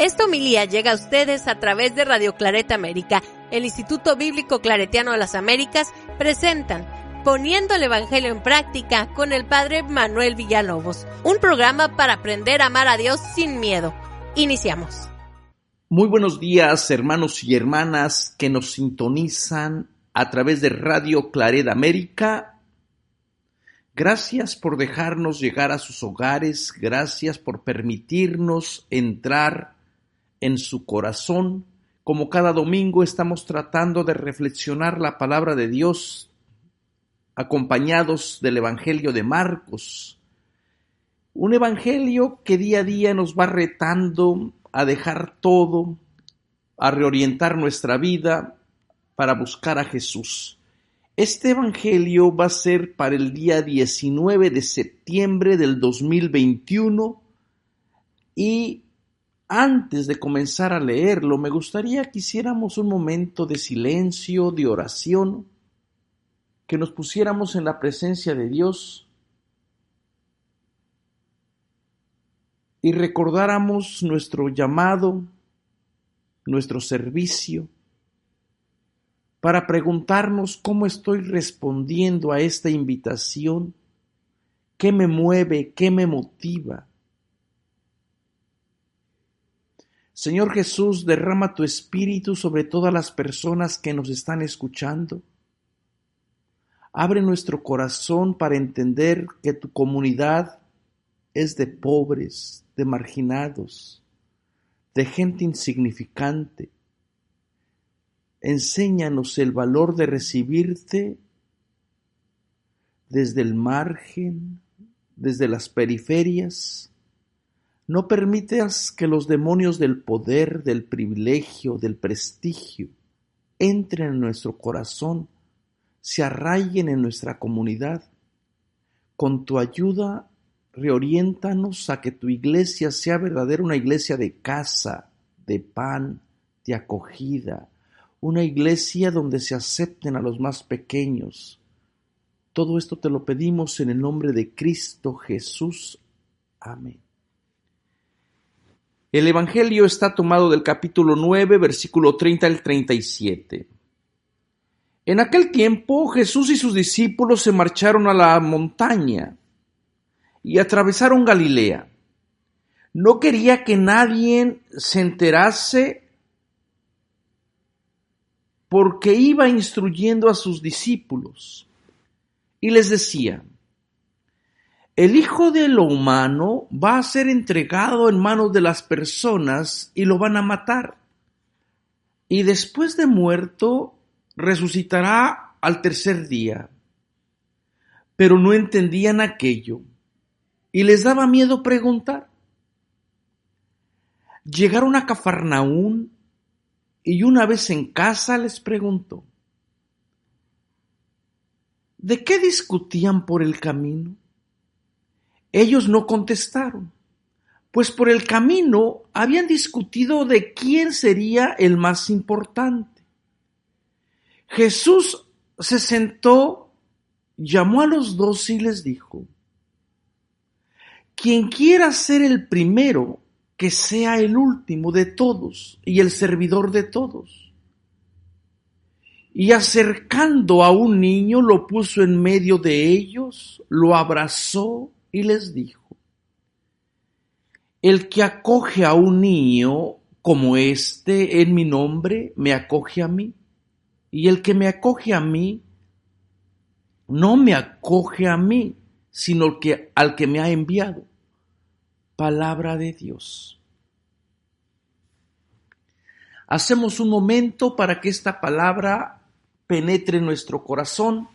Esta homilía llega a ustedes a través de Radio Claret América. El Instituto Bíblico Claretiano de las Américas presentan Poniendo el Evangelio en Práctica con el Padre Manuel Villalobos, un programa para aprender a amar a Dios sin miedo. Iniciamos. Muy buenos días, hermanos y hermanas que nos sintonizan a través de Radio Claret América. Gracias por dejarnos llegar a sus hogares, gracias por permitirnos entrar en su corazón. Como cada domingo estamos tratando de reflexionar la palabra de Dios, acompañados del Evangelio de Marcos. Un evangelio que día a día nos va retando a dejar todo, a reorientar nuestra vida para buscar a Jesús. Este evangelio va a ser para el día 19 de septiembre del 2021 y antes de comenzar a leerlo, me gustaría que hiciéramos un momento de silencio, de oración, que nos pusiéramos en la presencia de Dios y recordáramos nuestro llamado, nuestro servicio, para preguntarnos cómo estoy respondiendo a esta invitación, qué me mueve, qué me motiva. Señor Jesús, derrama tu Espíritu sobre todas las personas que nos están escuchando. Abre nuestro corazón para entender que tu comunidad es de pobres, de marginados, de gente insignificante. Enséñanos el valor de recibirte desde el margen, desde las periferias. No permitas que los demonios del poder, del privilegio, del prestigio entren en nuestro corazón, se arraiguen en nuestra comunidad. Con tu ayuda, reoriéntanos a que tu iglesia sea verdadera, una iglesia de casa, de pan, de acogida, una iglesia donde se acepten a los más pequeños. Todo esto te lo pedimos en el nombre de Cristo Jesús. Amén. El Evangelio está tomado del capítulo 9, versículo 30 al 37. En aquel tiempo Jesús y sus discípulos se marcharon a la montaña y atravesaron Galilea. No quería que nadie se enterase porque iba instruyendo a sus discípulos y les decía: el Hijo de lo humano va a ser entregado en manos de las personas y lo van a matar. Y después de muerto, resucitará al tercer día. Pero no entendían aquello y les daba miedo preguntar. Llegaron a Cafarnaún y una vez en casa les preguntó: ¿de qué discutían por el camino? Ellos no contestaron, pues por el camino habían discutido de quién sería el más importante. Jesús se sentó, llamó a los 12 y les dijo: quien quiera ser el primero, que sea el último de todos y el servidor de todos. Y acercando a un niño, lo puso en medio de ellos, lo abrazó y les dijo: el que acoge a un niño como este en mi nombre, me acoge a mí. Y el que me acoge a mí, no me acoge a mí, sino al que me ha enviado. Palabra de Dios. Hacemos un momento para que esta palabra penetre en nuestro corazón.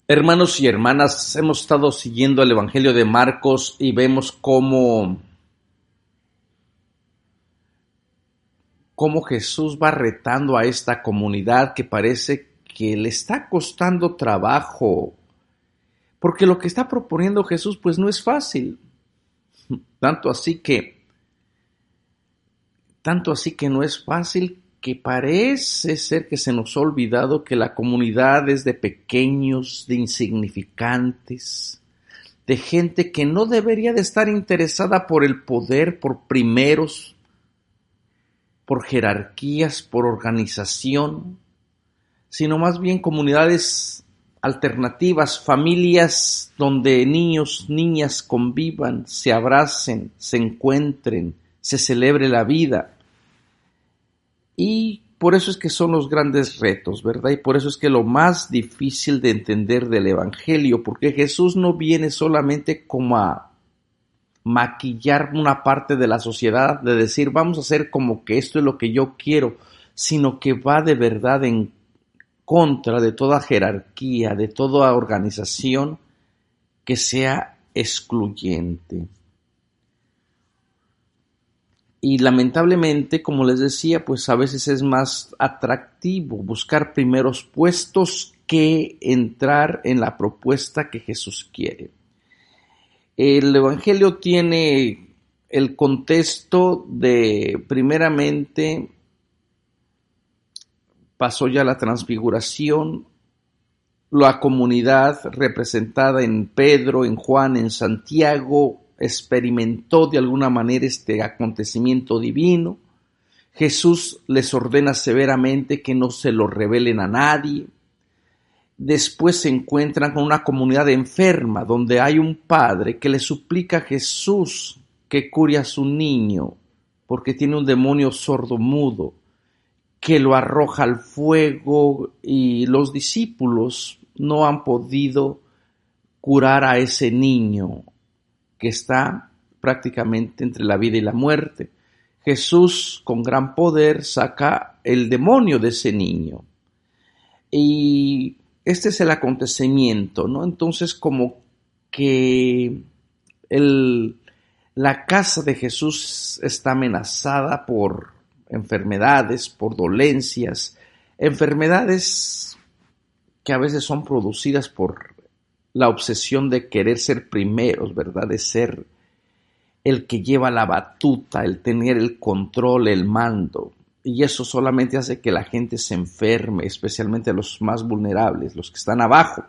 Hermanos y hermanas, hemos estado siguiendo el Evangelio de Marcos y vemos cómo Jesús va retando a esta comunidad que parece que le está costando trabajo, porque lo que está proponiendo Jesús pues no es fácil, tanto así que no es fácil, que parece ser que se nos ha olvidado que la comunidad es de pequeños, de insignificantes, de gente que no debería de estar interesada por el poder, por primeros, por jerarquías, por organización, sino más bien comunidades alternativas, familias donde niños, niñas convivan, se abracen, se encuentren, se celebre la vida. Y por eso es que son los grandes retos, ¿verdad? Y por eso es que lo más difícil de entender del Evangelio, porque Jesús no viene solamente como a maquillar una parte de la sociedad, de decir vamos a hacer como que esto es lo que yo quiero, sino que va de verdad en contra de toda jerarquía, de toda organización que sea excluyente. Y lamentablemente, como les decía, pues a veces es más atractivo buscar primeros puestos que entrar en la propuesta que Jesús quiere. El Evangelio tiene el contexto de, primeramente, pasó ya la transfiguración, la comunidad representada en Pedro, en Juan, en Santiago, experimentó de alguna manera este acontecimiento divino. Jesús les ordena severamente que no se lo revelen a nadie. Después se encuentran con una comunidad enferma, donde hay un padre que le suplica a Jesús que cure a su niño, porque tiene un demonio sordomudo, que lo arroja al fuego, y los discípulos no han podido curar a ese niño que está prácticamente entre la vida y la muerte. Jesús, con gran poder, saca el demonio de ese niño. Y este es el acontecimiento, ¿no? Entonces, como que la casa de Jesús está amenazada por enfermedades, por dolencias, enfermedades que a veces son producidas por la obsesión de querer ser primeros, ¿verdad? De ser el que lleva la batuta, el tener el control, el mando. Y eso solamente hace que la gente se enferme, especialmente los más vulnerables, los que están abajo.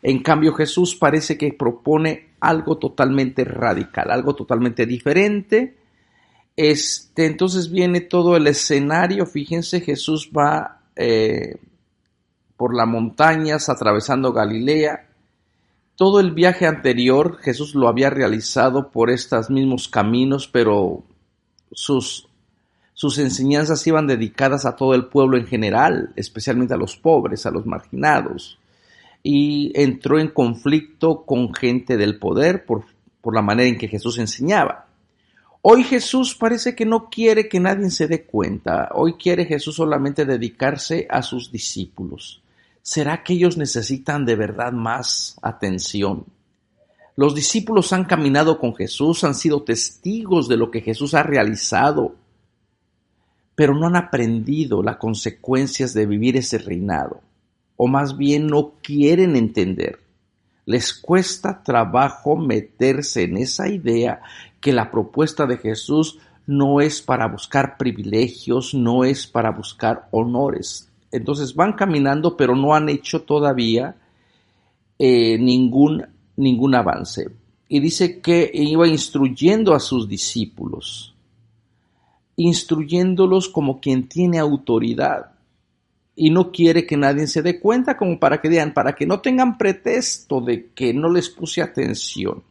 En cambio, Jesús parece que propone algo totalmente radical, algo totalmente diferente. Entonces viene todo el escenario. Fíjense, Jesús va por las montañas, atravesando Galilea. Todo el viaje anterior Jesús lo había realizado por estos mismos caminos, pero sus enseñanzas iban dedicadas a todo el pueblo en general, especialmente a los pobres, a los marginados. Y entró en conflicto con gente del poder por la manera en que Jesús enseñaba. Hoy Jesús parece que no quiere que nadie se dé cuenta. Hoy quiere Jesús solamente dedicarse a sus discípulos. ¿Será que ellos necesitan de verdad más atención? Los discípulos han caminado con Jesús, han sido testigos de lo que Jesús ha realizado, pero no han aprendido las consecuencias de vivir ese reinado, o más bien no quieren entender. Les cuesta trabajo meterse en esa idea que la propuesta de Jesús no es para buscar privilegios, no es para buscar honores. Entonces van caminando, pero no han hecho todavía ningún avance. Y dice que iba instruyendo a sus discípulos, instruyéndolos como quien tiene autoridad. Y no quiere que nadie se dé cuenta, como para que digan, para que no tengan pretexto de que no les puse atención.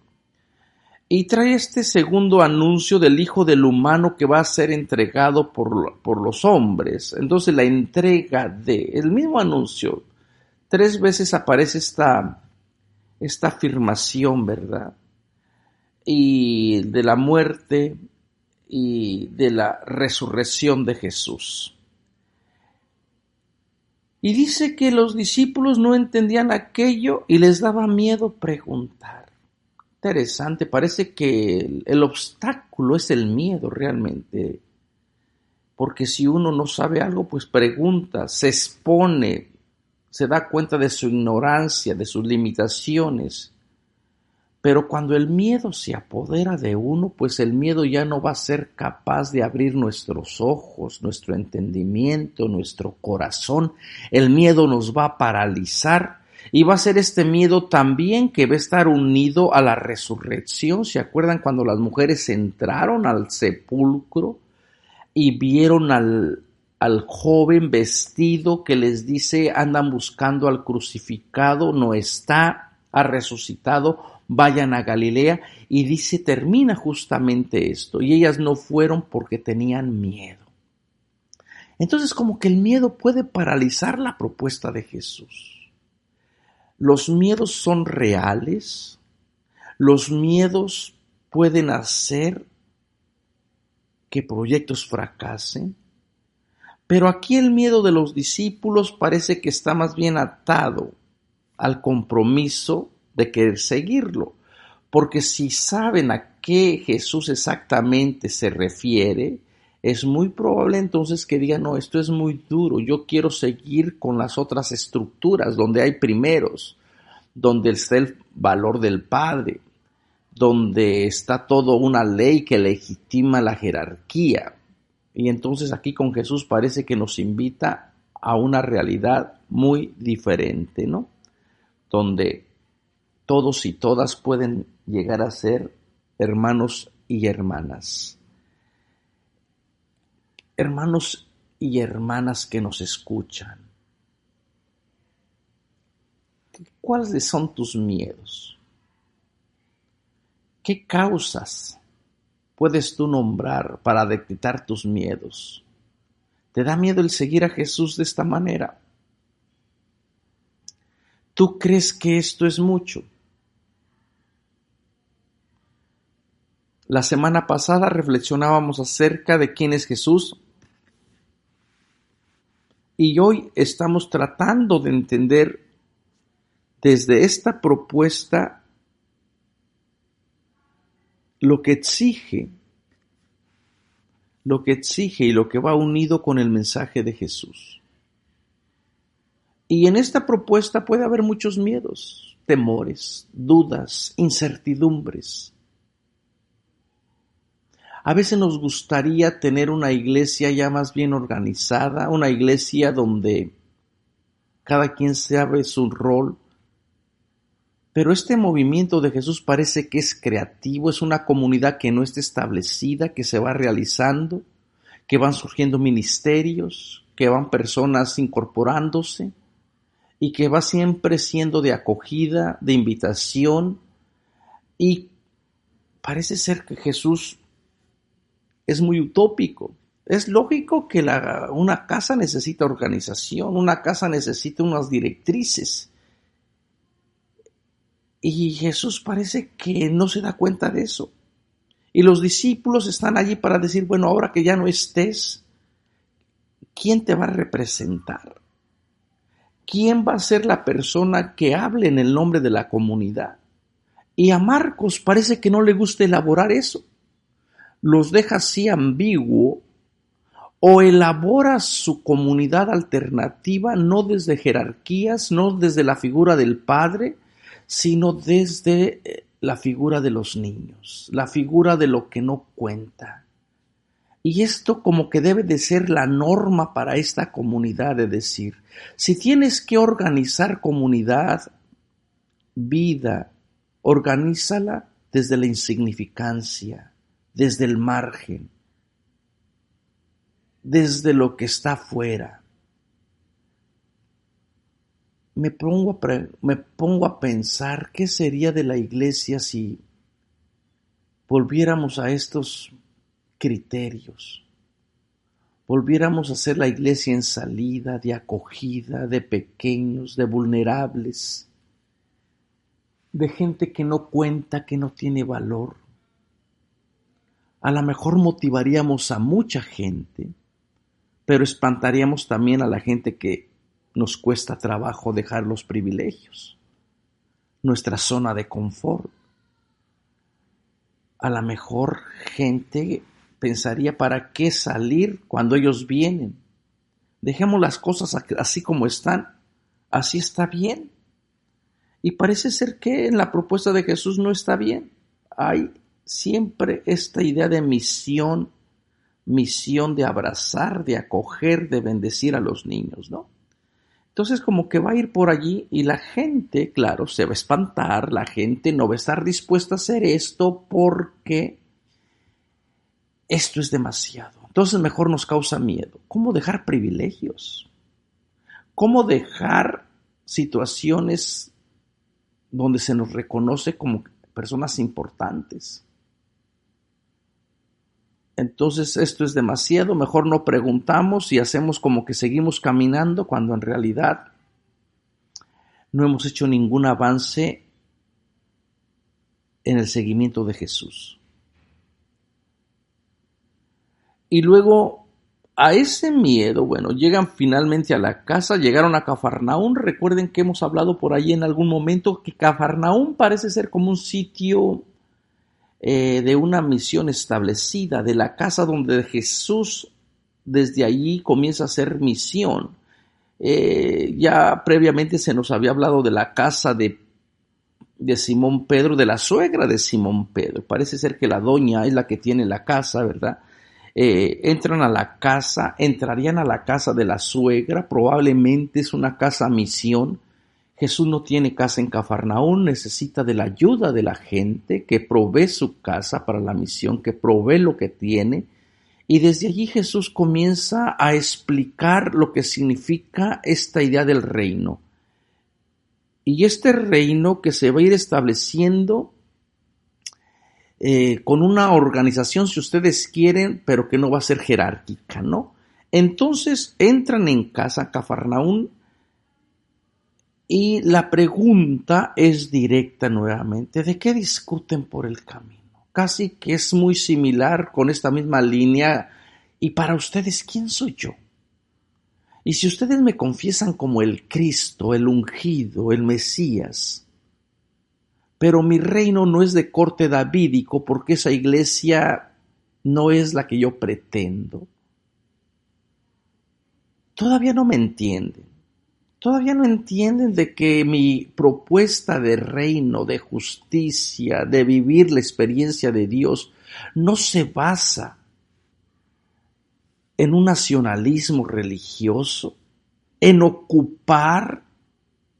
Y trae este segundo anuncio del Hijo del Humano que va a ser entregado por los hombres. Entonces la entrega el mismo anuncio. 3 veces aparece esta afirmación, ¿verdad? Y de la muerte y de la resurrección de Jesús. Y dice que los discípulos no entendían aquello y les daba miedo preguntar. Interesante, parece que el obstáculo es el miedo realmente. Porque si uno no sabe algo, pues pregunta, se expone, se da cuenta de su ignorancia, de sus limitaciones. Pero cuando el miedo se apodera de uno, pues el miedo ya no va a ser capaz de abrir nuestros ojos, nuestro entendimiento, nuestro corazón. El miedo nos va a paralizar Y va a ser este miedo también que va a estar unido a la resurrección. ¿Se acuerdan cuando las mujeres entraron al sepulcro y vieron al joven vestido que les dice, andan buscando al crucificado, no está, ha resucitado, vayan a Galilea? Y dice, termina justamente esto. Y ellas no fueron porque tenían miedo. Entonces, como que el miedo puede paralizar la propuesta de Jesús. Los miedos son reales, los miedos pueden hacer que proyectos fracasen, pero aquí el miedo de los discípulos parece que está más bien atado al compromiso de querer seguirlo, porque si saben a qué Jesús exactamente se refiere, es muy probable entonces que digan, no, esto es muy duro, yo quiero seguir con las otras estructuras donde hay primeros, donde está el valor del Padre, donde está toda una ley que legitima la jerarquía. Y entonces aquí con Jesús parece que nos invita a una realidad muy diferente, ¿no? Donde todos y todas pueden llegar a ser hermanos y hermanas. Hermanos y hermanas que nos escuchan, ¿cuáles son tus miedos? ¿Qué causas puedes tú nombrar para detectar tus miedos? ¿Te da miedo el seguir a Jesús de esta manera? ¿Tú crees que esto es mucho? La semana pasada reflexionábamos acerca de quién es Jesús y hoy estamos tratando de entender desde esta propuesta lo que exige y lo que va unido con el mensaje de Jesús. Y en esta propuesta puede haber muchos miedos, temores, dudas, incertidumbres. A veces nos gustaría tener una iglesia ya más bien organizada, una iglesia donde cada quien sabe su rol. Pero este movimiento de Jesús parece que es creativo, es una comunidad que no está establecida, que se va realizando, que van surgiendo ministerios, que van personas incorporándose y que va siempre siendo de acogida, de invitación. Y parece ser que Jesús es muy utópico. Es lógico que una casa necesita organización, una casa necesita unas directrices. Y Jesús parece que no se da cuenta de eso. Y los discípulos están allí para decir, bueno, ahora que ya no estés, ¿quién te va a representar? ¿Quién va a ser la persona que hable en el nombre de la comunidad? Y a Marcos parece que no le gusta elaborar eso. Los deja así ambiguo, o elabora su comunidad alternativa no desde jerarquías, no desde la figura del Padre, sino desde la figura de los niños, la figura de lo que no cuenta. Y esto como que debe de ser la norma para esta comunidad, de decir, si tienes que organizar comunidad, vida, organízala desde la insignificancia, desde el margen, desde lo que está afuera. Me pongo a pensar qué sería de la iglesia si volviéramos a estos criterios, volviéramos a ser la iglesia en salida, de acogida, de pequeños, de vulnerables, de gente que no cuenta, que no tiene valor. A lo mejor motivaríamos a mucha gente, pero espantaríamos también a la gente que nos cuesta trabajo dejar los privilegios, nuestra zona de confort. A lo mejor gente pensaría, ¿para qué salir cuando ellos vienen? Dejemos las cosas así como están, así está bien. Y parece ser que en la propuesta de Jesús no está bien. Hay siempre esta idea de misión de abrazar, de acoger, de bendecir a los niños, ¿no? Entonces como que va a ir por allí y la gente, claro, se va a espantar, la gente no va a estar dispuesta a hacer esto porque esto es demasiado. Entonces mejor nos causa miedo. ¿Cómo dejar privilegios? ¿Cómo dejar situaciones donde se nos reconoce como personas importantes? Entonces esto es demasiado, mejor no preguntamos y hacemos como que seguimos caminando cuando en realidad no hemos hecho ningún avance en el seguimiento de Jesús. Y luego a ese miedo, llegan finalmente a la casa, llegaron a Cafarnaún. Recuerden que hemos hablado por ahí en algún momento que Cafarnaún parece ser como un sitio de una misión establecida, de la casa donde Jesús desde allí comienza a hacer misión. Ya previamente se nos había hablado de la casa de Simón Pedro, de la suegra de Simón Pedro. Parece ser que la doña es la que tiene la casa, ¿verdad? Entrarían a la casa de la suegra, probablemente es una casa misión. Jesús no tiene casa en Cafarnaún, necesita de la ayuda de la gente que provee su casa para la misión, que provee lo que tiene. Y desde allí Jesús comienza a explicar lo que significa esta idea del reino. Y este reino que se va a ir estableciendo con una organización, si ustedes quieren, pero que no va a ser jerárquica, ¿no? Entonces entran en casa Cafarnaún y la pregunta es directa nuevamente. ¿De qué discuten por el camino? Casi que es muy similar con esta misma línea. Y para ustedes, ¿quién soy yo? Y si ustedes me confiesan como el Cristo, el ungido, el Mesías, pero mi reino no es de corte davídico porque esa iglesia no es la que yo pretendo. Todavía no me entienden. Todavía no entienden de que mi propuesta de reino, de justicia, de vivir la experiencia de Dios, no se basa en un nacionalismo religioso, en ocupar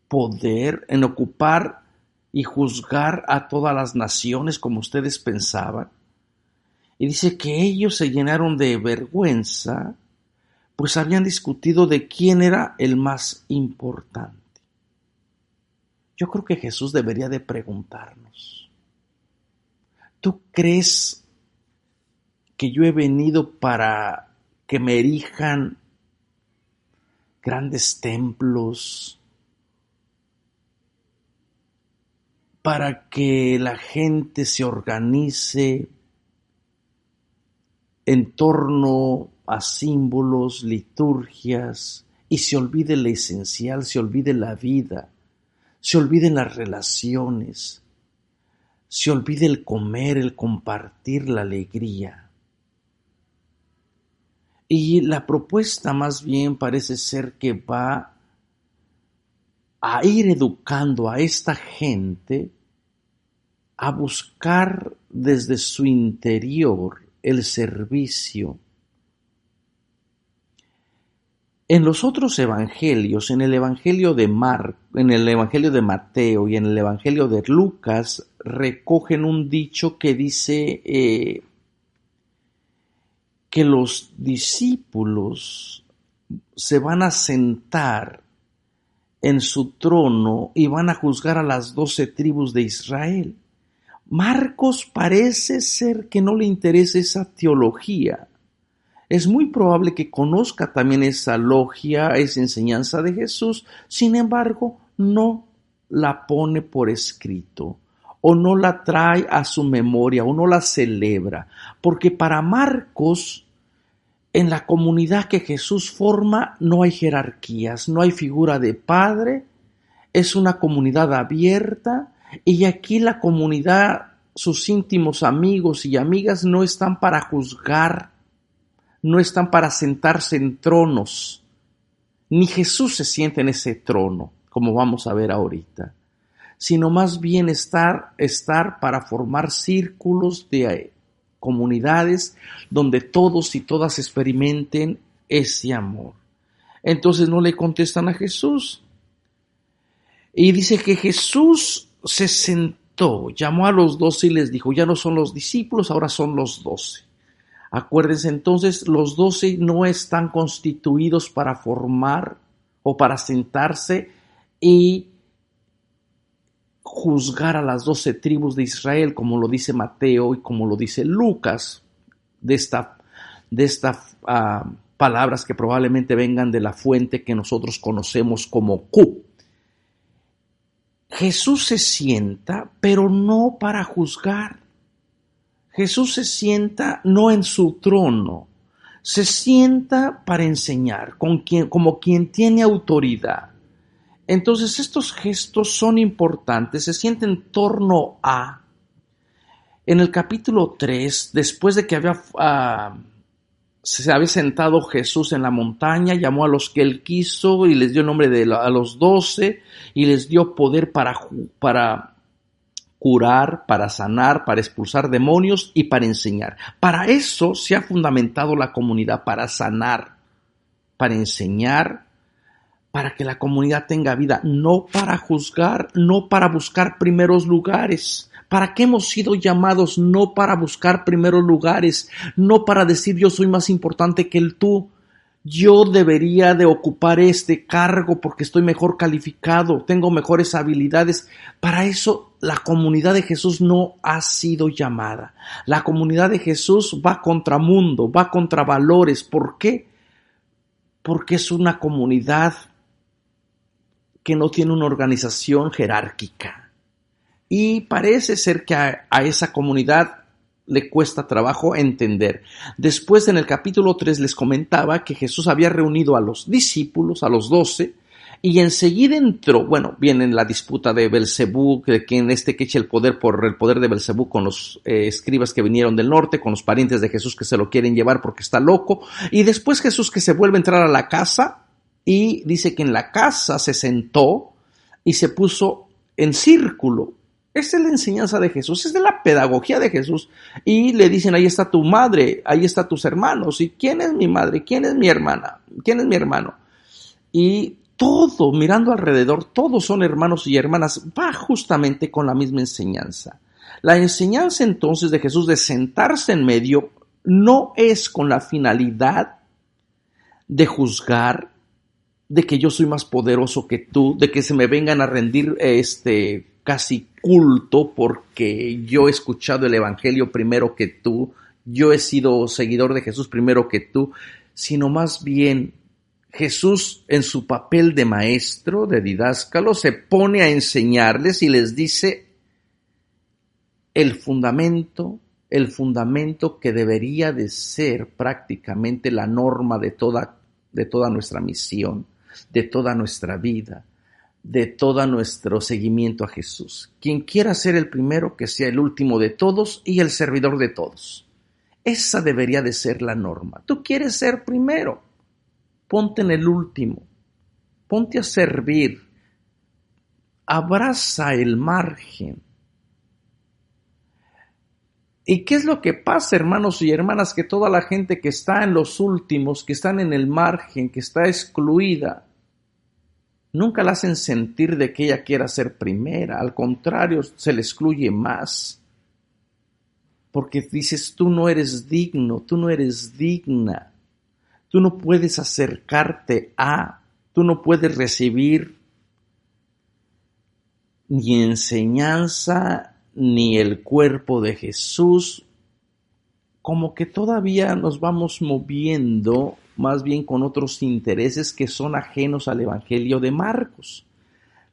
poder, en ocupar y juzgar a todas las naciones como ustedes pensaban. Y dice que ellos se llenaron de vergüenza, pues habían discutido de quién era el más importante. Yo creo que Jesús debería de preguntarnos, ¿tú crees que yo he venido para que me erijan grandes templos, para que la gente se organice en torno a símbolos, liturgias, y se olvide lo esencial, se olvide la vida, se olviden las relaciones, se olvide el comer, el compartir, la alegría? Y la propuesta más bien parece ser que va a ir educando a esta gente a buscar desde su interior el servicio. En los otros evangelios, en el evangelio de en el evangelio de Mateo y en el evangelio de Lucas, recogen un dicho que dice que los discípulos se van a sentar en su trono y van a juzgar a las 12 tribus de Israel. Marcos parece ser que no le interesa esa teología. Es muy probable que conozca también esa logia, esa enseñanza de Jesús, sin embargo, no la pone por escrito, o no la trae a su memoria, o no la celebra, porque para Marcos, en la comunidad que Jesús forma, no hay jerarquías, no hay figura de padre, es una comunidad abierta, y aquí la comunidad, sus íntimos amigos y amigas no están para juzgar, no están para sentarse en tronos, ni Jesús se sienta en ese trono, como vamos a ver ahorita, sino más bien estar para formar círculos de comunidades donde todos y todas experimenten ese amor. Entonces no le contestan a Jesús. Y dice que Jesús se sentó, llamó a los 12 y les dijo, ya no son los discípulos, ahora son los 12. Acuérdense entonces, los 12 no están constituidos para formar o para sentarse y juzgar a las 12 tribus de Israel, como lo dice Mateo y como lo dice Lucas, de estas palabras que probablemente vengan de la fuente que nosotros conocemos como Q. Jesús se sienta, pero no para juzgar. Jesús se sienta no en su trono, se sienta para enseñar, como quien tiene autoridad. Entonces estos gestos son importantes, se sienta en torno a. En el capítulo 3, después de que se había sentado Jesús en la montaña, llamó a los que él quiso y les dio el nombre a los 12 y les dio poder para curar, para sanar, para expulsar demonios y para enseñar. Para eso se ha fundamentado la comunidad, para sanar, para enseñar, para que la comunidad tenga vida, no para juzgar, no para buscar primeros lugares. ¿Para qué hemos sido llamados? No para buscar primeros lugares, no para decir yo soy más importante que el tú. Yo debería de ocupar este cargo porque estoy mejor calificado, tengo mejores habilidades. Para eso la comunidad de Jesús no ha sido llamada. La comunidad de Jesús va contra mundo, va contra valores. ¿Por qué? Porque es una comunidad que no tiene una organización jerárquica. Y parece ser que a esa comunidad le cuesta trabajo entender. Después, en el capítulo 3, les comentaba que Jesús había reunido a los discípulos, a los 12, y enseguida entró, viene la disputa de Belcebú, de quien que eche el poder por el poder de Belcebú con los escribas que vinieron del norte, con los parientes de Jesús que se lo quieren llevar porque está loco, y después Jesús que se vuelve a entrar a la casa, y dice que en la casa se sentó y se puso en círculo. Esa es la enseñanza de Jesús, es de la pedagogía de Jesús. Y le dicen, ahí está tu madre, ahí están tus hermanos. ¿Y quién es mi madre? ¿Quién es mi hermana? ¿Quién es mi hermano? Y todo, mirando alrededor, todos son hermanos y hermanas, va justamente con la misma enseñanza. La enseñanza entonces de Jesús de sentarse en medio no es con la finalidad de juzgar, de que yo soy más poderoso que tú, de que se me vengan a rendir casi culto porque yo he escuchado el evangelio primero que tú, yo he sido seguidor de Jesús primero que tú, sino más bien Jesús en su papel de maestro, de didáscalo, se pone a enseñarles y les dice el fundamento que debería de ser prácticamente la norma de toda nuestra misión, de toda nuestra vida, de todo nuestro seguimiento a Jesús. Quien quiera ser el primero, que sea el último de todos y el servidor de todos. Esa debería de ser la norma. Tú quieres ser primero, ponte en el último, ponte a servir, abraza el margen. ¿Y qué es lo que pasa, hermanos y hermanas? Que toda la gente que está en los últimos, que están en el margen, que está excluida, nunca la hacen sentir de que ella quiera ser primera. Al contrario, se le excluye más. Porque dices, tú no eres digno, tú no eres digna. Tú no puedes acercarte tú no puedes recibir ni enseñanza, ni el cuerpo de Jesús. Como que todavía nos vamos moviendo más bien con otros intereses que son ajenos al Evangelio de Marcos.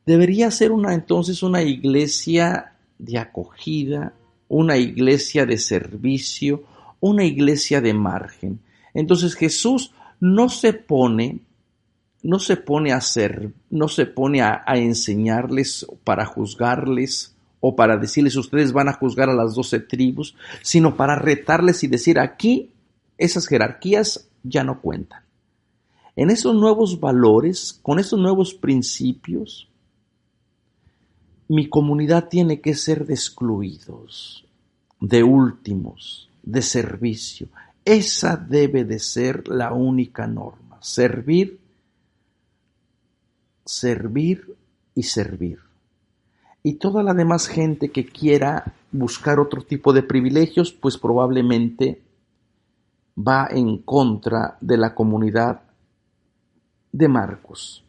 Debería ser entonces una iglesia de acogida, una iglesia de servicio, una iglesia de margen. Entonces Jesús no se pone a enseñarles para juzgarles o para decirles ustedes van a juzgar a las 12 tribus, sino para retarles y decir aquí esas jerarquías ya no cuentan. En esos nuevos valores, con esos nuevos principios, mi comunidad tiene que ser de excluidos, de últimos, de servicio. Esa debe de ser la única norma, servir servir y servir. Y toda la demás gente que quiera buscar otro tipo de privilegios, pues probablemente va en contra de la comunidad de Marcos.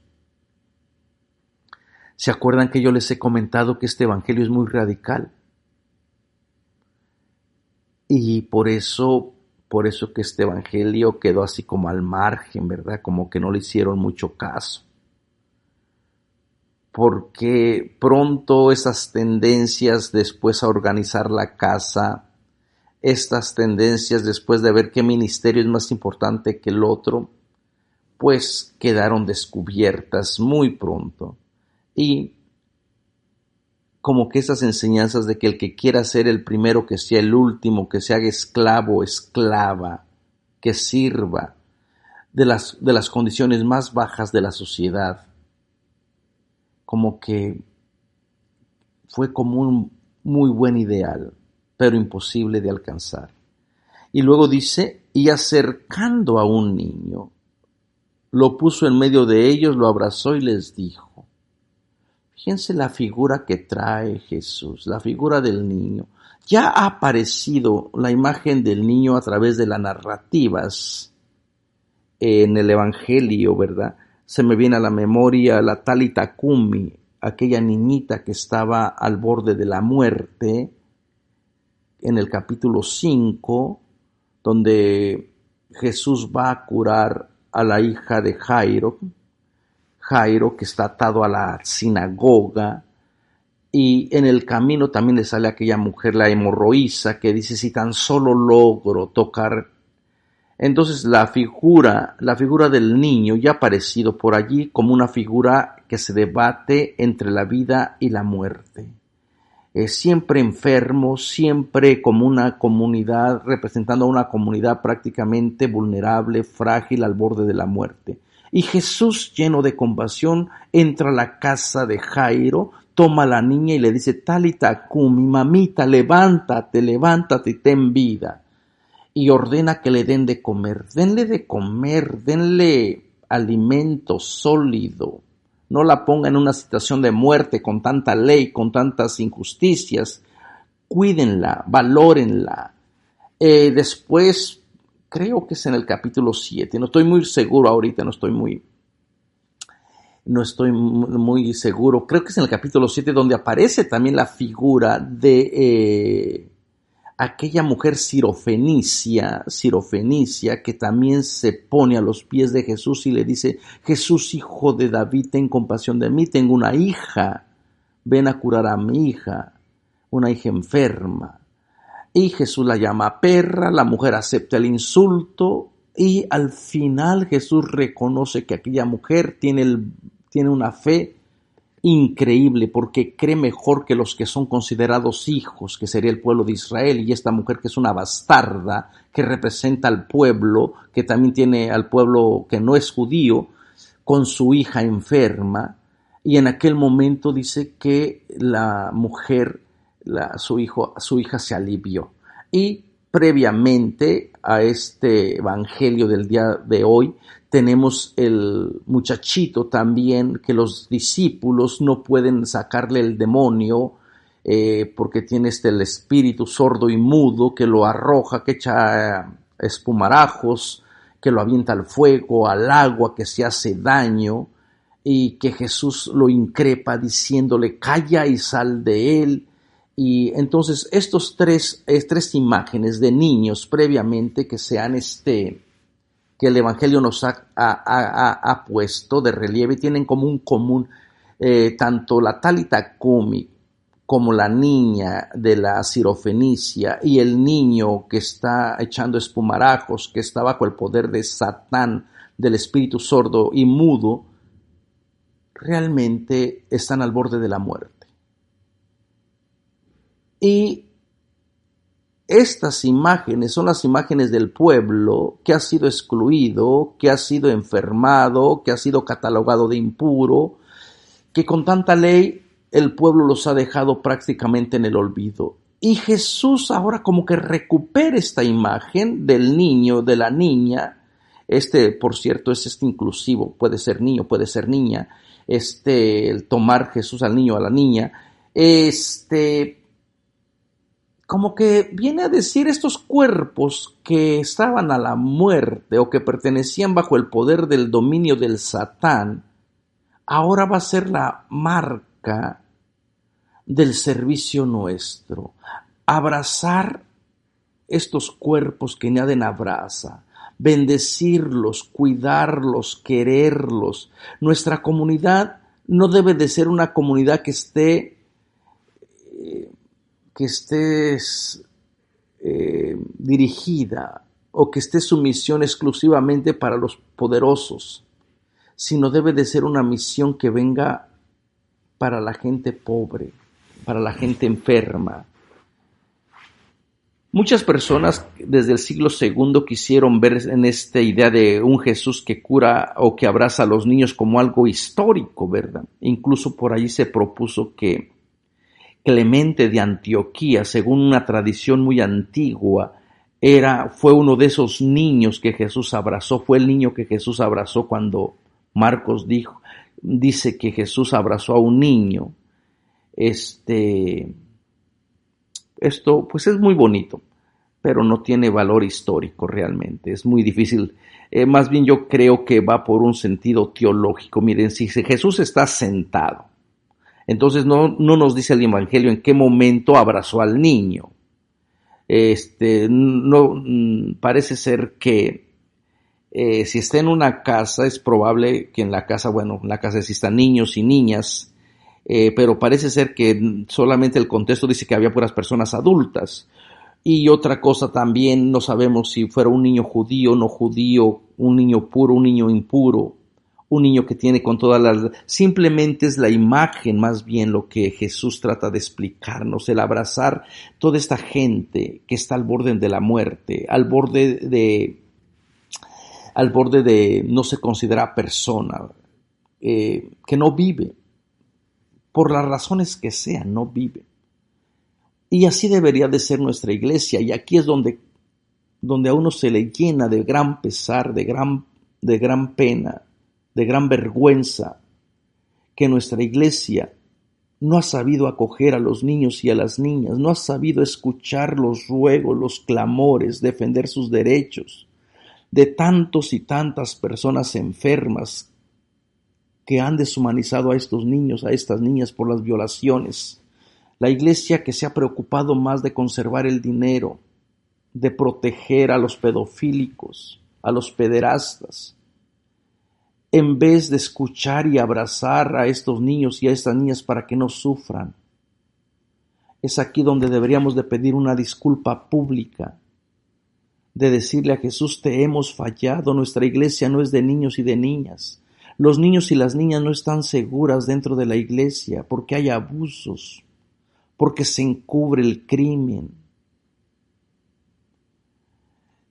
¿Se acuerdan que yo les he comentado que este evangelio es muy radical? Y por eso que este evangelio quedó así como al margen, ¿verdad? Como que no le hicieron mucho caso. Porque pronto esas tendencias después a organizar la casa, estas tendencias después de ver qué ministerio es más importante que el otro, pues quedaron descubiertas muy pronto. Y como que esas enseñanzas de que el que quiera ser el primero, que sea el último, que se haga esclavo o esclava, que sirva de las condiciones más bajas de la sociedad, como que fue como un muy buen ideal, pero imposible de alcanzar. Y luego dice, y acercando a un niño, lo puso en medio de ellos, lo abrazó y les dijo. Fíjense la figura que trae Jesús, la figura del niño. Ya ha aparecido la imagen del niño a través de las narrativas en el Evangelio, ¿verdad? Se me viene a la memoria la Talitha Cumi, aquella niñita que estaba al borde de la muerte, en el capítulo 5, donde Jesús va a curar a la hija de Jairo, que está atado a la sinagoga, y en el camino también le sale a aquella mujer, la hemorroísa, que dice, si tan solo logro tocar. Entonces la figura del niño ya ha aparecido por allí como una figura que se debate entre la vida y la muerte. Siempre enfermo, siempre como una comunidad, representando a una comunidad prácticamente vulnerable, frágil, al borde de la muerte. Y Jesús, lleno de compasión, entra a la casa de Jairo, toma a la niña y le dice, Talitha cumi, mamita, levántate y ten vida. Y ordena que le den de comer. Denle de comer, denle alimento sólido. No la ponga en una situación de muerte con tanta ley, con tantas injusticias. Cuídenla, valórenla. Después, creo que es en el capítulo 7, no estoy muy seguro ahorita, no estoy muy seguro. Creo que es en el capítulo 7 donde aparece también la figura de aquella mujer sirofenicia que también se pone a los pies de Jesús y le dice, Jesús, hijo de David, ten compasión de mí, tengo una hija, ven a curar a mi hija, una hija enferma. Y Jesús la llama perra, la mujer acepta el insulto y al final Jesús reconoce que aquella mujer tiene una fe increíble porque cree mejor que los que son considerados hijos, que sería el pueblo de Israel, y esta mujer que es una bastarda, que representa al pueblo, que también tiene al pueblo que no es judío, con su hija enferma, y en aquel momento dice que la mujer, su hija se alivió. Y previamente a este evangelio del día de hoy, tenemos el muchachito también que los discípulos no pueden sacarle el demonio porque tiene el espíritu sordo y mudo que lo arroja, que echa espumarajos, que lo avienta al fuego, al agua, que se hace daño y que Jesús lo increpa diciéndole calla y sal de él. Y entonces estos tres imágenes de niños previamente que que el Evangelio nos ha puesto de relieve, tienen como un común, tanto la Talitha cumi como la niña de la sirofenicia y el niño que está echando espumarajos, que está bajo el poder de Satán, del espíritu sordo y mudo, realmente están al borde de la muerte. Y estas imágenes son las imágenes del pueblo que ha sido excluido, que ha sido enfermado, que ha sido catalogado de impuro, que con tanta ley el pueblo los ha dejado prácticamente en el olvido. Y Jesús ahora como que recupera esta imagen del niño, de la niña, por cierto, es inclusivo, puede ser niño, puede ser niña, el tomar Jesús al niño o a la niña, como que viene a decir estos cuerpos que estaban a la muerte o que pertenecían bajo el poder del dominio del Satán, ahora va a ser la marca del servicio nuestro. Abrazar estos cuerpos que nadie abraza, bendecirlos, cuidarlos, quererlos. Nuestra comunidad no debe de ser una comunidad que esté dirigida o que esté su misión exclusivamente para los poderosos, sino debe de ser una misión que venga para la gente pobre, para la gente enferma. Muchas personas desde el siglo II quisieron ver en esta idea de un Jesús que cura o que abraza a los niños como algo histórico, ¿verdad? Incluso por ahí se propuso que Clemente de Antioquía, según una tradición muy antigua, fue uno de esos niños que Jesús abrazó, fue el niño que Jesús abrazó cuando Marcos dice que Jesús abrazó a un niño. Esto pues es muy bonito, pero no tiene valor histórico realmente, es muy difícil. Más bien yo creo que va por un sentido teológico. Miren, si Jesús está sentado, entonces no nos dice el Evangelio en qué momento abrazó al niño. Parece ser que si está en una casa, es probable que en la casa existan niños y niñas, pero parece ser que solamente el contexto dice que había puras personas adultas. Y otra cosa también, no sabemos si fuera un niño judío, no judío, un niño puro, un niño impuro, un niño que tiene con todas las... Simplemente es la imagen, más bien, lo que Jesús trata de explicarnos, el abrazar toda esta gente que está al borde de la muerte, al borde de no se considera persona, que no vive, por las razones que sean, no vive. Y así debería de ser nuestra iglesia, y aquí es donde a uno se le llena de gran pesar, de gran pena, de gran vergüenza, que nuestra iglesia no ha sabido acoger a los niños y a las niñas, no ha sabido escuchar los ruegos, los clamores, defender sus derechos de tantos y tantas personas enfermas que han deshumanizado a estos niños, a estas niñas por las violaciones. La iglesia que se ha preocupado más de conservar el dinero, de proteger a los pedofílicos, a los pederastas, en vez de escuchar y abrazar a estos niños y a estas niñas para que no sufran. Es aquí donde deberíamos de pedir una disculpa pública, de decirle a Jesús: te hemos fallado, nuestra iglesia no es de niños y de niñas. Los niños y las niñas no están seguras dentro de la iglesia porque hay abusos, porque se encubre el crimen.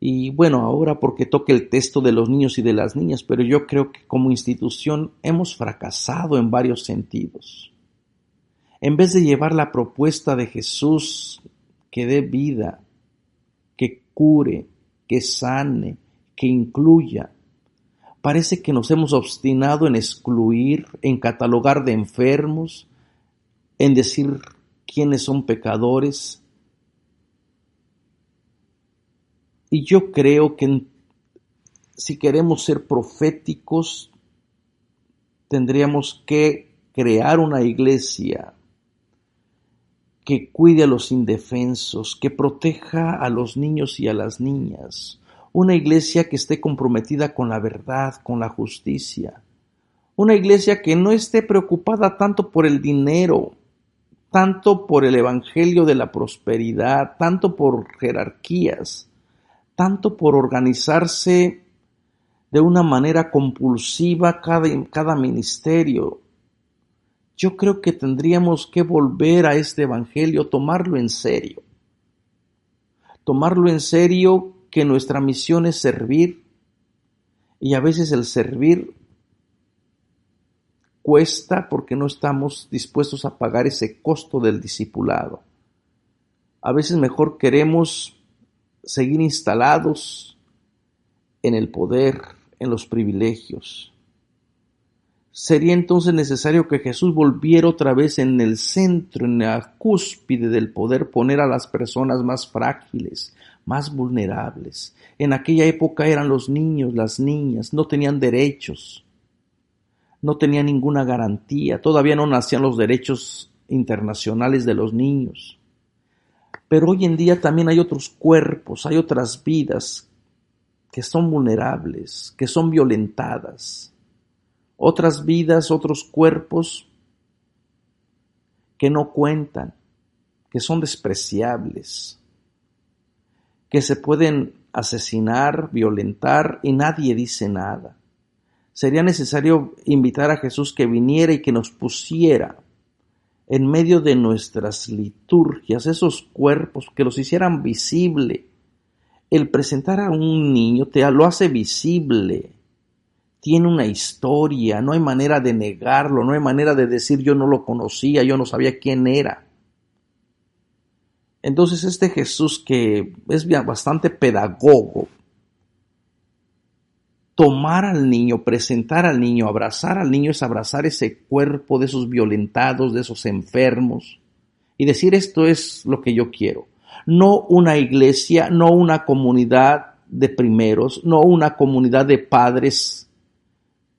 Y bueno, ahora porque toca el texto de los niños y de las niñas, pero yo creo que como institución hemos fracasado en varios sentidos. En vez de llevar la propuesta de Jesús que dé vida, que cure, que sane, que incluya, parece que nos hemos obstinado en excluir, en catalogar de enfermos, en decir quiénes son pecadores. Y yo creo que si queremos ser proféticos, tendríamos que crear una iglesia que cuide a los indefensos, que proteja a los niños y a las niñas. Una iglesia que esté comprometida con la verdad, con la justicia. Una iglesia que no esté preocupada tanto por el dinero, tanto por el evangelio de la prosperidad, tanto por jerarquías, tanto por organizarse de una manera compulsiva cada ministerio. Yo creo que tendríamos que volver a este evangelio, tomarlo en serio. Tomarlo en serio, que nuestra misión es servir, y a veces el servir cuesta porque no estamos dispuestos a pagar ese costo del discipulado. A veces mejor queremos seguir instalados en el poder, en los privilegios. Sería entonces necesario que Jesús volviera otra vez en el centro, en la cúspide del poder, poner a las personas más frágiles, más vulnerables. En aquella época eran los niños, las niñas, no tenían derechos, no tenían ninguna garantía, todavía no nacían los derechos internacionales de los niños. Pero hoy en día también hay otros cuerpos, hay otras vidas que son vulnerables, que son violentadas. Otras vidas, otros cuerpos que no cuentan, que son despreciables, que se pueden asesinar, violentar y nadie dice nada. Sería necesario invitar a Jesús que viniera y que nos pusiera en medio de nuestras liturgias esos cuerpos, que los hicieran visible. El presentar a un niño lo hace visible. Tiene una historia, no hay manera de negarlo, no hay manera de decir yo no lo conocía, yo no sabía quién era. Entonces este Jesús, que es bastante pedagogo, tomar al niño, presentar al niño, abrazar al niño es abrazar ese cuerpo de esos violentados, de esos enfermos, y decir esto es lo que yo quiero. No una iglesia, no una comunidad de primeros, no una comunidad de padres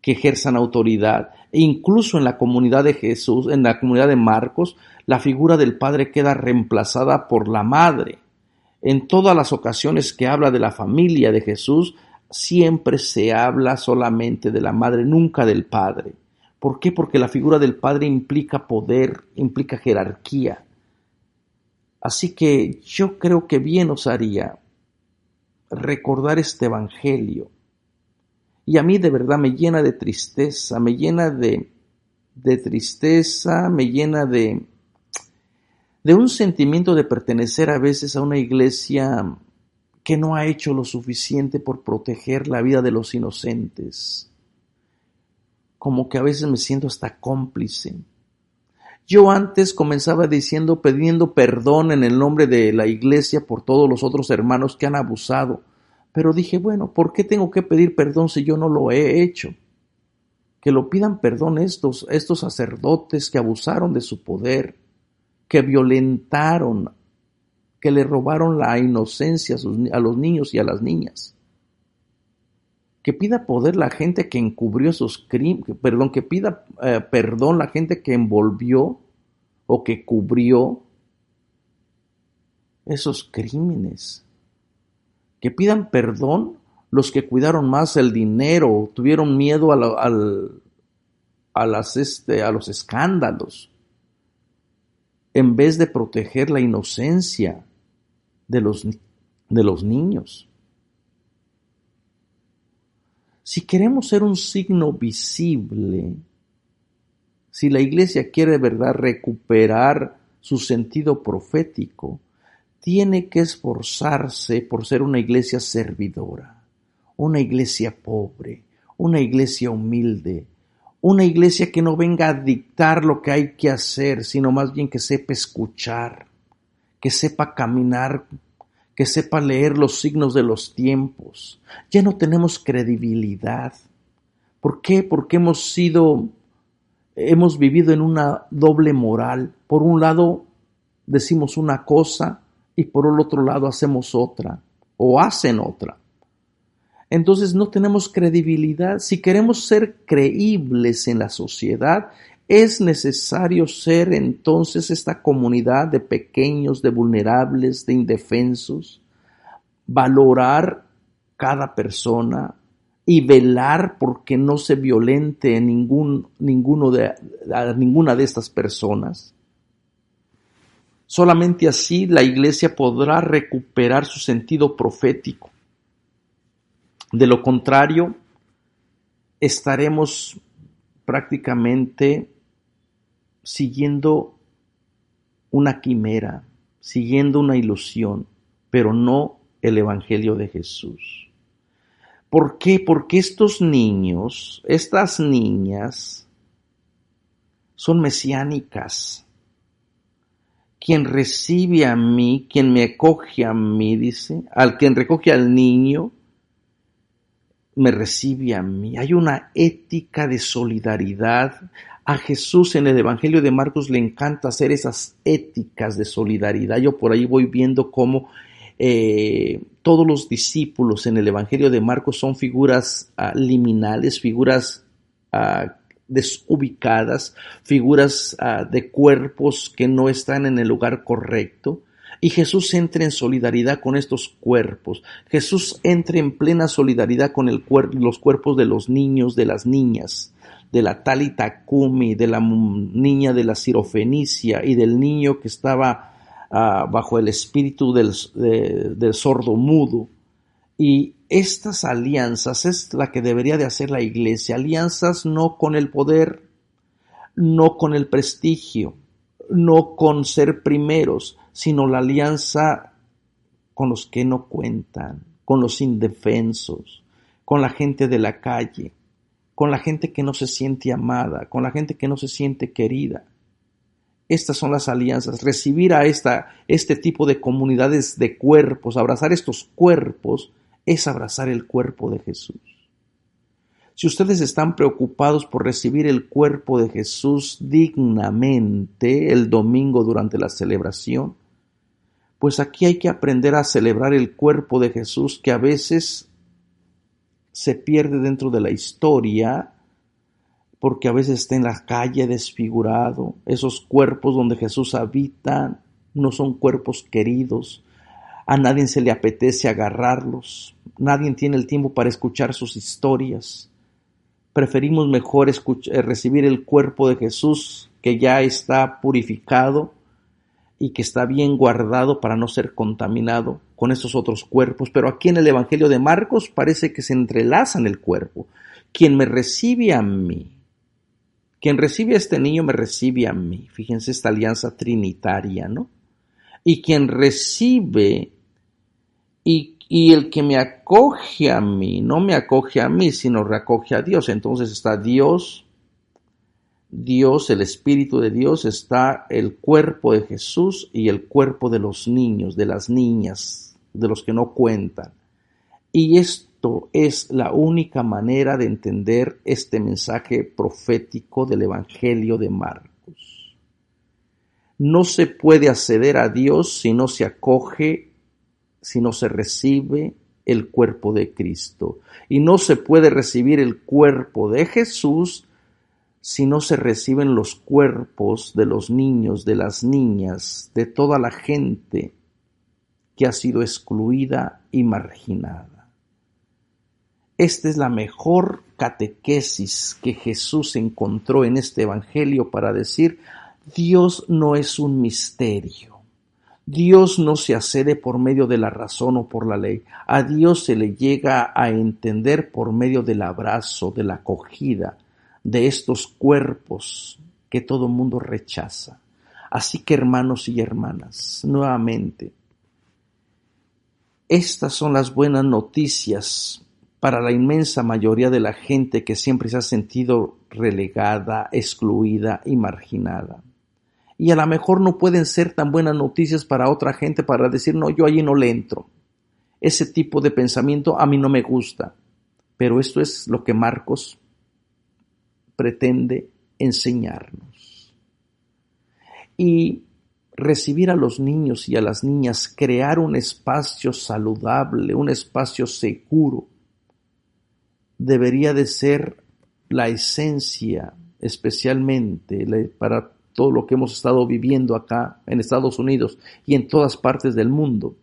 que ejerzan autoridad. E incluso en la comunidad de Jesús, en la comunidad de Marcos, la figura del padre queda reemplazada por la madre. En todas las ocasiones que habla de la familia de Jesús, siempre se habla solamente de la madre, nunca del padre. ¿Por qué? Porque la figura del padre implica poder, implica jerarquía. Así que yo creo que bien nos haría recordar este evangelio. Y a mí de verdad me llena de tristeza, me llena de tristeza, me llena de un sentimiento de pertenecer a veces a una iglesia que no ha hecho lo suficiente por proteger la vida de los inocentes. Como que a veces me siento hasta cómplice. Yo antes comenzaba pidiendo perdón en el nombre de la iglesia por todos los otros hermanos que han abusado. Pero dije, bueno, ¿por qué tengo que pedir perdón si yo no lo he hecho? Que lo pidan perdón estos sacerdotes que abusaron de su poder, que violentaron, que le robaron la inocencia a los niños y a las niñas. Que pida poder la gente que encubrió esos crímenes, que pida perdón la gente que envolvió o que cubrió esos crímenes. Que pidan perdón los que cuidaron más el dinero, tuvieron miedo a los escándalos, en vez de proteger la inocencia de los niños. Si queremos ser un signo visible, si la iglesia quiere de verdad recuperar su sentido profético, tiene que esforzarse por ser una iglesia servidora, una iglesia pobre, una iglesia humilde, una iglesia que no venga a dictar lo que hay que hacer, sino más bien que sepa escuchar, que sepa caminar, que sepa leer los signos de los tiempos. Ya no tenemos credibilidad. ¿Por qué? Porque hemos vivido en una doble moral. Por un lado decimos una cosa y por el otro lado hacemos otra o hacen otra. Entonces no tenemos credibilidad. Si queremos ser creíbles en la sociedad, es necesario ser entonces esta comunidad de pequeños, de vulnerables, de indefensos, valorar cada persona y velar porque no se violente ninguna de estas personas. Solamente así la iglesia podrá recuperar su sentido profético. De lo contrario, estaremos prácticamente siguiendo una quimera, siguiendo una ilusión, pero no el Evangelio de Jesús. ¿Por qué? Porque estos niños, estas niñas, son mesiánicas. Quien recibe a mí, quien me acoge a mí, dice, al quien recoge al niño, me recibe a mí. Hay una ética de solidaridad. A Jesús en el Evangelio de Marcos le encanta hacer esas éticas de solidaridad. Yo por ahí voy viendo cómo todos los discípulos en el Evangelio de Marcos son figuras liminales, figuras desubicadas, figuras de cuerpos que no están en el lugar correcto. Y Jesús entra en solidaridad con estos cuerpos. Jesús entra en plena solidaridad con los cuerpos de los niños, de las niñas, de la Talita Cumi, de la niña de la Sirofenicia y del niño que estaba bajo el espíritu del sordo mudo. Y estas alianzas es la que debería de hacer la iglesia. Alianzas no con el poder, no con el prestigio, no con ser primeros, sino la alianza con los que no cuentan, con los indefensos, con la gente de la calle, con la gente que no se siente amada, con la gente que no se siente querida. Estas son las alianzas. Recibir a este tipo de comunidades de cuerpos, abrazar estos cuerpos, es abrazar el cuerpo de Jesús. Si ustedes están preocupados por recibir el cuerpo de Jesús dignamente el domingo durante la celebración, pues aquí hay que aprender a celebrar el cuerpo de Jesús que a veces se pierde dentro de la historia porque a veces está en la calle desfigurado. Esos cuerpos donde Jesús habita no son cuerpos queridos. A nadie se le apetece agarrarlos. Nadie tiene el tiempo para escuchar sus historias. Preferimos mejor recibir el cuerpo de Jesús que ya está purificado y que está bien guardado para no ser contaminado con estos otros cuerpos. Pero aquí en el Evangelio de Marcos parece que se entrelazan el cuerpo. Quien me recibe a mí, quien recibe a este niño me recibe a mí. Fíjense esta alianza trinitaria, ¿no? Y quien recibe y el que me acoge a mí, no me acoge a mí, sino recoge a Dios. Entonces está Dios, el Espíritu de Dios, está el cuerpo de Jesús y el cuerpo de los niños, de las niñas, de los que no cuentan. Y esto es la única manera de entender este mensaje profético del Evangelio de Marcos. No se puede acceder a Dios si no se acoge, si no se recibe el cuerpo de Cristo. Y no se puede recibir el cuerpo de Jesús si no se reciben los cuerpos de los niños, de las niñas, de toda la gente que ha sido excluida y marginada. Esta es la mejor catequesis que Jesús encontró en este Evangelio para decir: Dios no es un misterio. Dios no se accede por medio de la razón o por la ley. A Dios se le llega a entender por medio del abrazo, de la acogida, de estos cuerpos que todo mundo rechaza. Así que, hermanos y hermanas, nuevamente, estas son las buenas noticias para la inmensa mayoría de la gente que siempre se ha sentido relegada, excluida y marginada. Y a lo mejor no pueden ser tan buenas noticias para otra gente para decir: no, yo allí no le entro. Ese tipo de pensamiento a mí no me gusta. Pero esto es lo que Marcos pretende enseñarnos. Y recibir a los niños y a las niñas, crear un espacio saludable, un espacio seguro, debería de ser la esencia, especialmente para todo lo que hemos estado viviendo acá en Estados Unidos y en todas partes del mundo,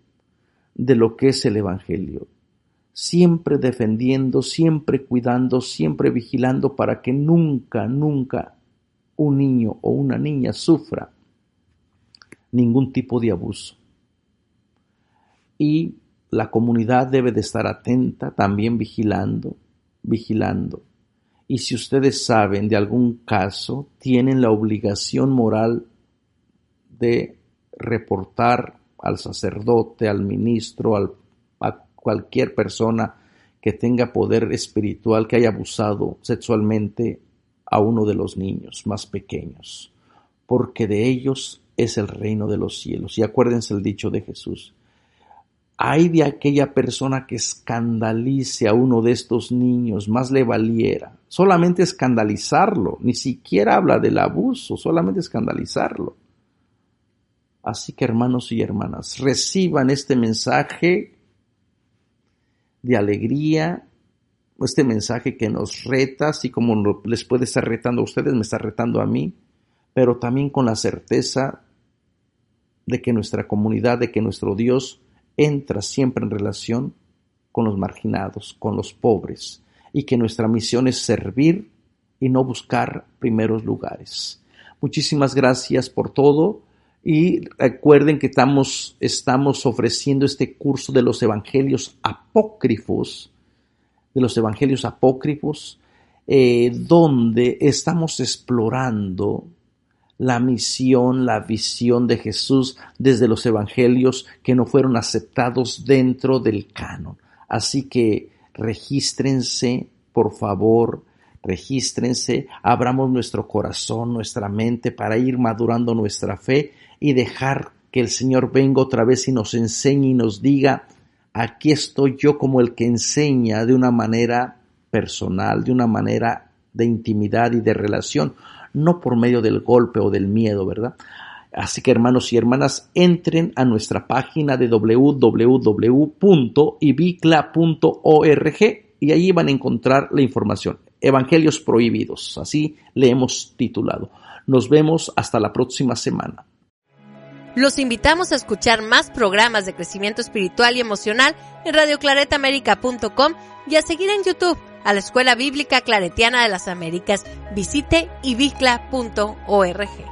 de lo que es el Evangelio. Siempre defendiendo, siempre cuidando, siempre vigilando para que nunca un niño o una niña sufra ningún tipo de abuso. Y la comunidad debe de estar atenta, también vigilando. Y si ustedes saben de algún caso, tienen la obligación moral de reportar al sacerdote, al ministro, a cualquier persona que tenga poder espiritual que haya abusado sexualmente a uno de los niños más pequeños, porque de ellos es el reino de los cielos. Y acuérdense el dicho de Jesús: Ay de aquella persona que escandalice a uno de estos niños, más le valiera. Solamente escandalizarlo, ni siquiera habla del abuso, solamente escandalizarlo. Así que hermanos y hermanas, reciban este mensaje de alegría, este mensaje que nos reta, así como les puede estar retando a ustedes, me está retando a mí, pero también con la certeza de que nuestra comunidad, de que nuestro Dios entra siempre en relación con los marginados, con los pobres, y que nuestra misión es servir y no buscar primeros lugares. Muchísimas gracias por todo y recuerden que estamos ofreciendo este curso de los evangelios apócrifos, donde estamos explorando la misión, la visión de Jesús desde los evangelios que no fueron aceptados dentro del canon. Así que regístrense, por favor, abramos nuestro corazón, nuestra mente para ir madurando nuestra fe y dejar que el Señor venga otra vez y nos enseñe y nos diga: aquí estoy yo como el que enseña de una manera personal, de una manera de intimidad y de relación, no por medio del golpe o del miedo, ¿verdad? Así que hermanos y hermanas, entren a nuestra página de www.ibicla.org y allí van a encontrar la información. Evangelios prohibidos, así le hemos titulado. Nos vemos hasta la próxima semana. Los invitamos a escuchar más programas de crecimiento espiritual y emocional en radioclaretamerica.com y a seguir en YouTube a la Escuela Bíblica Claretiana de las Américas. Visite ibicla.org.